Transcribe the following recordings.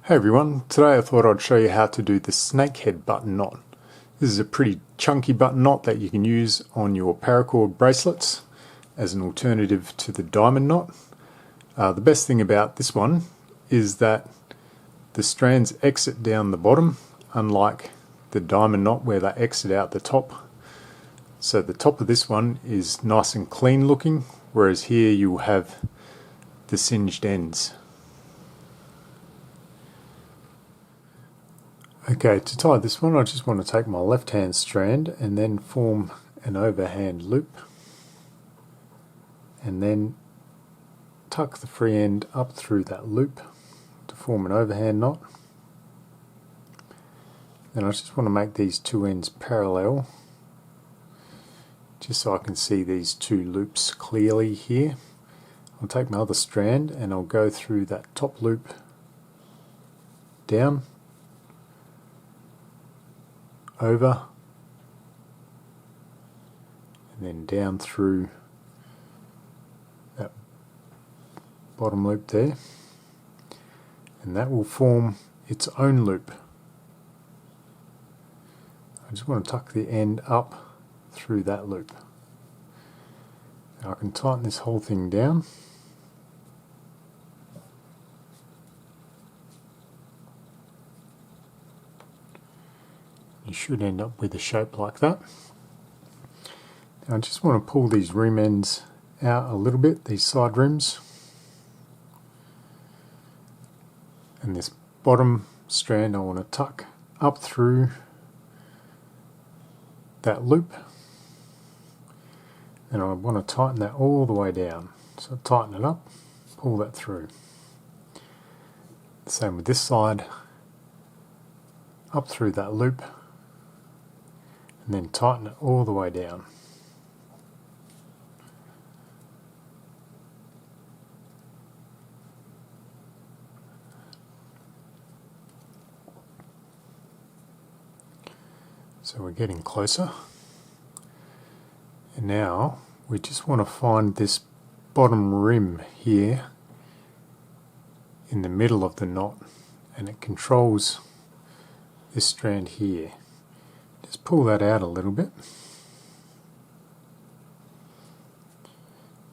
Hey everyone, today I thought I'd show you how to do the snakehead button knot. This is a pretty chunky button knot that you can use on your paracord bracelets as an alternative to the diamond knot. The best thing about this one is that the strands exit down the bottom, unlike the diamond knot where they exit out the top. So the top of this one is nice and clean looking, whereas here you'll have the singed ends. Okay, to tie this one I just want to take my left hand strand and then form an overhand loop and then tuck the free end up through that loop to form an overhand knot. Then I just want to make these two ends parallel just so I can see these two loops clearly here. I'll take my other strand and I'll go through that top loop down, over, and then down through that bottom loop there, and that will form its own loop. I just want to tuck the end up through that loop. Now I can tighten this whole thing down. You should end up with a shape like that. Now I just want to pull these rim ends out a little bit, these side rims. And this bottom strand I want to tuck up through that loop. And I want to tighten that all the way down. So tighten it up, pull that through. Same with this side, up through that loop, and then tighten it all the way down. So we're getting closer. And now we just want to find this bottom rim here in the middle of the knot, and it controls this strand here. Just pull that out a little bit.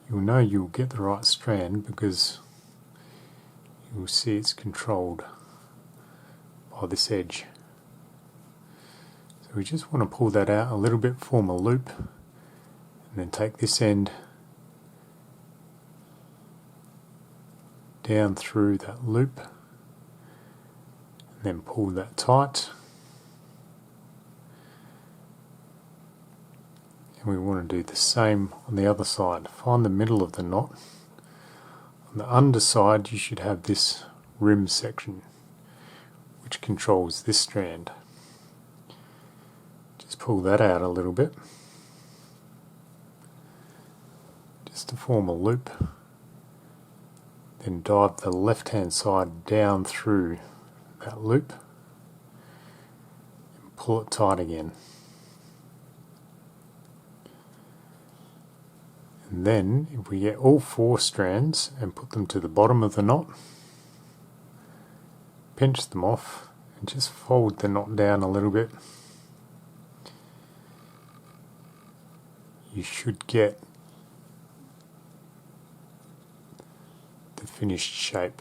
You'll know you'll get the right strand because you'll see it's controlled by this edge. So we just want to pull that out a little bit, form a loop, and then take this end down through that loop, and then pull that tight. We want to do the same on the other side. Find the middle of the knot. On the underside you should have this rim section which controls this strand. Just pull that out a little bit just to form a loop. Then dive the left hand side down through that loop and pull it tight again. And then if we get all four strands and put them to the bottom of the knot, pinch them off and just fold the knot down a little bit, you should get the finished shape.